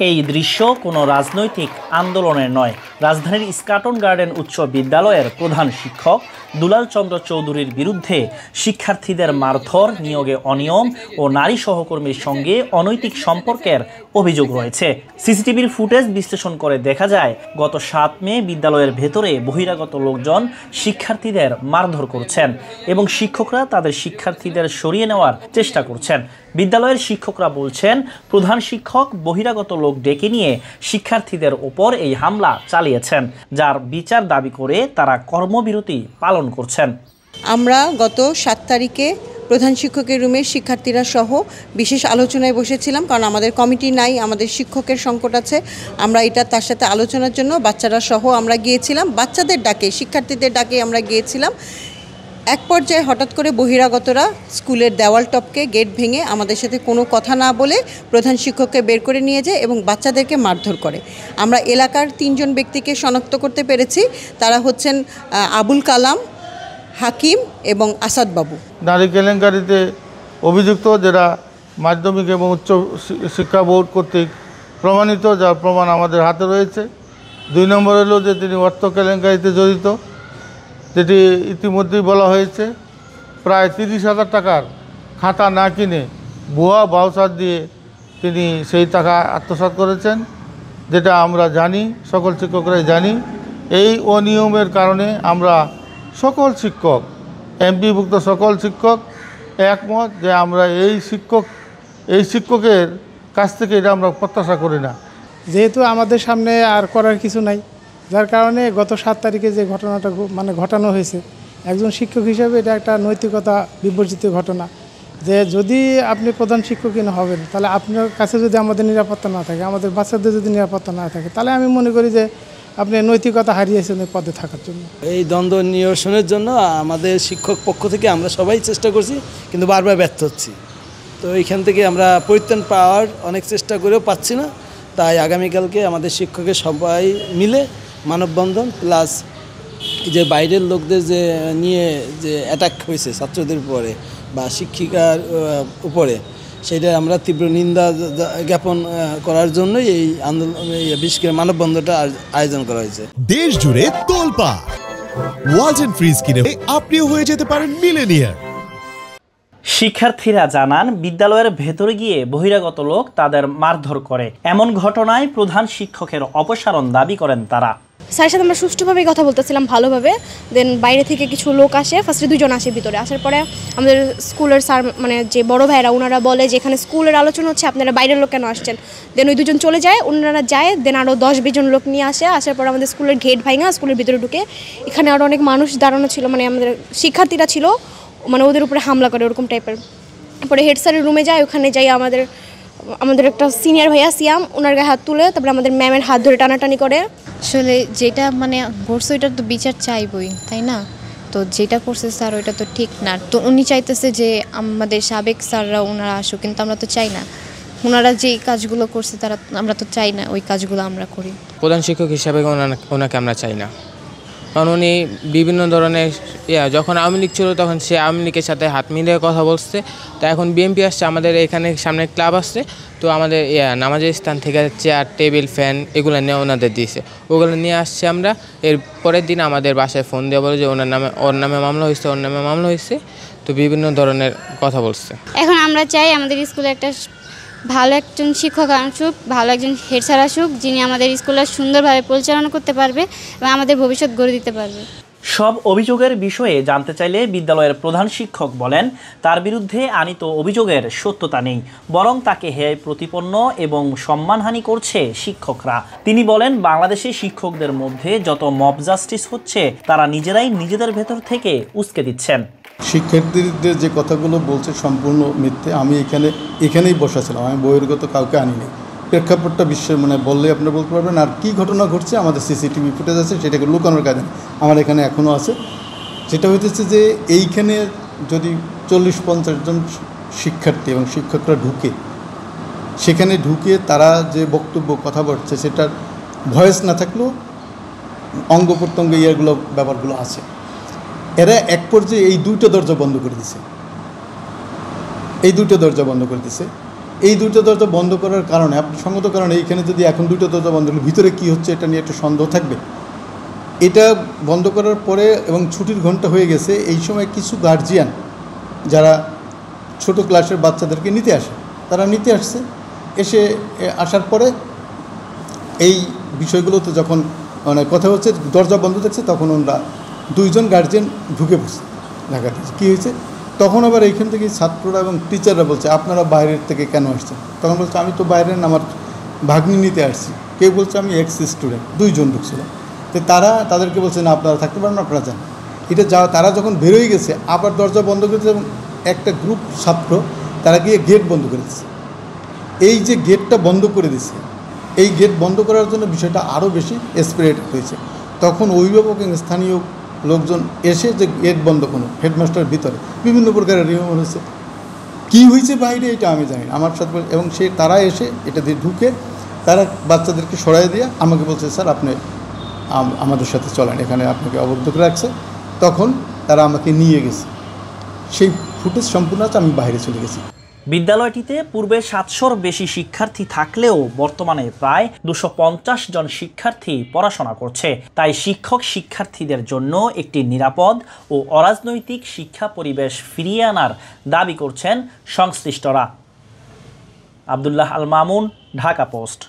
এই দৃশ্য কোনো রাজনৈতিক আন্দোলনের নয়। রাজধানীর ইস্কাটন গার্ডেন উচ্চ বিদ্যালয়ের প্রধান শিক্ষক দুলাল চন্দ্র চৌধুরীর বিরুদ্ধে শিক্ষার্থীদের মারধর, নিয়োগে অনিয়ম ও নারী সহকর্মীর সঙ্গে অনৈতিক সম্পর্কের অভিযোগ রয়েছে। সিসিটিভির ফুটেজ বিশ্লেষণ করে দেখা যায়, গত 7 মে বিদ্যালয়ের ভেতরে বহিরাগত লোকজন শিক্ষার্থীদের মারধর করছেন এবং শিক্ষকরা তাদের শিক্ষার্থীদের সরিয়ে নেওয়ার চেষ্টা করছেন। বিদ্যালয়ের শিক্ষকরা বলছেন, প্রধান শিক্ষক বহিরাগত লোক ডেকে নিয়ে শিক্ষার্থীদের ওপর এই হামলা চালিয়েছেন, যার বিচার দাবি করে তারা কর্মবিরতি পালন করছেন। আমরা গত 7 তারিখে প্রধান শিক্ষকের রুমে শিক্ষার্থীরা সহ বিশেষ আলোচনায় বসেছিলাম, কারণ আমাদের কমিটি নাই, আমাদের শিক্ষকের সংকট আছে। আমরা এটা তার সাথে আলোচনার জন্য বাচ্চারা সহ আমরা গিয়েছিলাম, বাচ্চাদের ডাকে, শিক্ষার্থীদের ডাকে আমরা গিয়েছিলাম। এক পর্যায়ে হঠাৎ করে বহিরাগতরা স্কুলের দেওয়াল টপকে গেট ভেঙে আমাদের সাথে কোনো কথা না বলে প্রধান শিক্ষককে বের করে নিয়ে যায় এবং বাচ্চাদেরকে মারধর করে। আমরা এলাকার 3 জন ব্যক্তিকে শনাক্ত করতে পেরেছি। তারা হচ্ছেন আবুল কালাম, হাকিম এবং আসাদ বাবু। নারী কেলেঙ্কারিতে অভিযুক্ত, যারা মাধ্যমিক এবং উচ্চ শিক্ষা বোর্ড কর্তৃক প্রমাণিত, যার প্রমাণ আমাদের হাতে রয়েছে। 2 নম্বর হলো যে তিনি অর্থ কেলেঙ্কারিতে জড়িত, যেটি ইতিমধ্যেই বলা হয়েছে। প্রায় 30,000 টাকার খাতা না কিনে ভুয়া ভাউচার দিয়ে তিনি সেই টাকা আত্মসাৎ করেছেন, যেটা আমরা জানি, সকল শিক্ষকরাই জানি। এই অনিয়মের কারণে আমরা সকল শিক্ষক, এমপিভুক্ত সকল শিক্ষক একমত যে আমরা এই শিক্ষকের কাছ থেকে এটা আমরা প্রত্যাশা করি না। যেহেতু আমাদের সামনে আর করার কিছু নাই, যার কারণে গত 7 তারিখে যে ঘটনাটা ঘটানো হয়েছে, একজন শিক্ষক হিসেবে এটা একটা নৈতিকতা বিবর্জিত ঘটনা। যে যদি আপনি প্রধান শিক্ষকই না হবেন, তাহলে আপনার কাছে যদি আমাদের নিরাপত্তা না থাকে, আমাদের বাচ্চাদের যদি নিরাপত্তা না থাকে, তাহলে আমি মনে করি যে আপনি নৈতিকতা হারিয়েছেন এই পদে থাকার জন্য। এই দ্বন্দ্ব নিরসনের জন্য আমাদের শিক্ষক পক্ষ থেকে আমরা সবাই চেষ্টা করছি, কিন্তু বারবার ব্যর্থ হচ্ছি। তো এইখান থেকে আমরা পরিত্রাণ পাওয়ার অনেক চেষ্টা করেও পাচ্ছি না। তাই আগামীকালকে আমাদের শিক্ষকের সবাই মিলে মানববন্ধন প্লাস যে বাইরের লোকদের যে নিয়ে যে অ্যাটাক হয়েছে ছাত্রদের উপরে বা শিক্ষিকার উপরে, সেটা আমরা তীব্র নিন্দা জ্ঞাপন করার জন্যই এই আন্দোলন, বিশেষ করে মানববন্ধনটা আয়োজন করা হয়েছে। দেশ জুড়ে তোলপাড় ওয়ালটন ফ্রিজ কিনে আপনিও হয়ে যেতে পারেন মিলেনিয়ার। শিক্ষার্থীরা জানান, বিদ্যালয়ের ভেতরে গিয়ে বহিরাগত লোক তাদের মারধর করে। এমন ঘটনায় প্রধান শিক্ষকের অপসারণ দাবি করেন তারা। স্যারের সাথে আমরা সুষ্ঠুভাবেই কথা বলতেছিলাম, ভালোভাবে। দেন বাইরে থেকে কিছু লোক আসে, ফার্স্টে 2 জন আসে ভিতরে। আসার পরে আমাদের স্কুলের স্যার, মানে যে বড় ভাইরা, ওনারা বলে যে এখানে স্কুলের আলোচনা হচ্ছে, আপনারা বাইরের লোক কেন আসছেন। দেন ওই 2 জন চলে যায়, ওনারা যায়। দেন আরও 10-20 জন লোক নিয়ে আসে। আসার পর আমাদের স্কুলের গেট ভাঙা, স্কুলের ভিতরে ঢুকে এখানে আরও অনেক মানুষ দাঁড়ানো ছিল, মানে আমাদের শিক্ষার্থীরা ছিল, মানে ওদের উপরে হামলা করে ওরকম টাইপের। তারপরে হেড স্যারের রুমে যায়, ওখানে যাই আমাদের একটা সিনিয়র ভাইয়া সিয়াম, ওনার গায়ে হাত তুলে, তারপরে আমাদের ম্যামের হাত ধরে টানাটানি করে। আসলে যেটা মানে করছে ওইটার তো বিচার চাইবই, তাই না? তো যেটা করছে স্যার ওইটা তো ঠিক না। তো উনি চাইতেছে যে আমাদের সাবেক স্যাররা ওনারা আসুক, কিন্তু আমরা তো চাই না। ওনারা যে কাজগুলো করছে আমরা তো চাই না ওই কাজগুলো আমরা করি। প্রধান শিক্ষক হিসাবে ওনাকে আমরা চাই না, কারণ উনি বিভিন্ন ধরনের যখন আওয়ামী লীগ ছিল তখন সে আওয়ামী লীগের সাথে হাত মিলিয়ে কথা বলছে। তো এখন বিএনপি আসছে, আমাদের এখানে সামনে ক্লাব আসছে, তো আমাদের নামাজের স্থান থেকে চেয়ার, টেবিল, ফ্যান এগুলো নিয়ে ওনাদের দিয়েছে। ওগুলো নিয়ে আসছে আমরা। এর পরের দিন আমাদের বাসায় ফোন দিয়ে বলে যে ওর নামে মামলা হয়েছে, ওর নামে মামলা হয়েছে। তো বিভিন্ন ধরনের কথা বলছে। এখন আমরা চাই আমাদের স্কুলে একটা ভালো একজন শিক্ষক আসুক, ভালো একজন হেড স্যার আসুক, যিনি আমাদের স্কুলে সুন্দরভাবে পরিচালনা করতে পারবে এবং আমাদের ভবিষ্যৎ গড়ে দিতে পারবে। সব অভিযোগের বিষয়ে জানতে চাইলে বিদ্যালয়ের প্রধান শিক্ষক বলেন, তার বিরুদ্ধে আনীত অভিযোগের সত্যতা নেই, বরং তাকে হেয় প্রতিপন্ন এবং সম্মানহানি করছে শিক্ষকরা। তিনি বলেন, বাংলাদেশে শিক্ষকদের মধ্যে যত মব জাস্টিস হচ্ছে, তারা নিজেরাই নিজেদের ভেতর থেকে উস্কে দিচ্ছেন। শিক্ষার্থীদের যে কথাগুলো বলছে সম্পূর্ণ মিথ্যে। আমি এখানেই বসেছিলাম, আমি বহির্গত কাউকে আনিনি। প্রেক্ষাপটটা বিশ্বের বললে আপনি বলতে পারবেন। আর কী ঘটনা ঘটছে, আমাদের সিসিটিভি ফুটেজ আছে, সেটাকে লুকানোর কাজে আমার এখানে এখনও আছে। যেটা হইতেছে যে এইখানে যদি 40-50 জন শিক্ষার্থী এবং শিক্ষকরা সেখানে ঢুকে তারা যে বক্তব্য কথা বলছে, সেটার ভয়েস না থাকলেও অঙ্গ প্রত্যঙ্গ ব্যাপারগুলো আছে। এরা এক পর্যায়ে এই 2টা দরজা বন্ধ করে দিছে। এই দুটো দরজা বন্ধ করার কারণে আপনি সঙ্গত কারণে এইখানে যদি এখন দুটো দরজা বন্ধ হলে ভিতরে কী হচ্ছে এটা নিয়ে একটা সন্দেহ থাকবে। এটা বন্ধ করার পরে এবং ছুটির ঘন্টা হয়ে গেছে, এই সময় কিছু গার্জিয়ান যারা ছোট ক্লাসের বাচ্চাদেরকে নিতে আসে, তারা নিতে আসছে, আসার পরে এই বিষয়গুলোতে যখন মানে কথা হচ্ছে দরজা বন্ধ থাকছে, তখন ওরা 2 জন গার্জিয়ান ঢুকে পড়ছে ঢাকাতে। কী হয়েছে তখন আবার এইখান থেকে ছাত্ররা এবং টিচাররা বলছে আপনারা বাইরের থেকে কেন আসছেন? তখন বলছে আমি তো বাইরের আমার ভাগ্নি নিতে আসছি। কেউ বলছে আমি এক্স স্টুডেন্ট, 2 জন ঢুকছিল। তো তাদেরকে বলছে না আপনারা থাকতে পারেন, আপনারা যান। এটা তারা যখন বেরোয় গেছে আবার দরজা বন্ধ করেছে এবং একটা গ্রুপ ছাত্র তারা গিয়ে গেট বন্ধ করে দিচ্ছে। এই যে গেটটা বন্ধ করে দিচ্ছে, এই গেট বন্ধ করার জন্য বিষয়টা আরও বেশি এসপ্রেড হয়েছে। তখন অভিভাবক এবং স্থানীয় লোকজন এসে যে গেট বন্ধ করলো, হেডমাস্টার ভিতরে বিভিন্ন প্রকারের নিয়ম হয়েছে। কী হয়েছে বাইরে এটা আমি জানি না, আমার সাথে এবং তারা এসে এটা দিয়ে ঢুকে তারা বাচ্চাদেরকে সরাই দিয়ে আমাকে বলছে স্যার আপনি আমাদের সাথে চলেন, এখানে আপনাকে অবদ্ধ করে রাখছে। তখন তারা আমাকে নিয়ে গেছে, সেই ফুটেজ সম্পূর্ণ আছে, আমি বাইরে চলে গেছি। বিদ্যালয়টিতে পূর্বে 700-র বেশি শিক্ষার্থী থাকলেও বর্তমানে প্রায় 250 জন শিক্ষার্থী পড়াশোনা করছে। তাই শিক্ষক শিক্ষার্থীদের জন্য একটি নিরাপদ ও অরাজনৈতিক শিক্ষা পরিবেশ ফিরিয়ে আনার দাবি করছেন সংশ্লিষ্টরা। আব্দুল্লাহ আল মামুন, ঢাকা পোস্ট।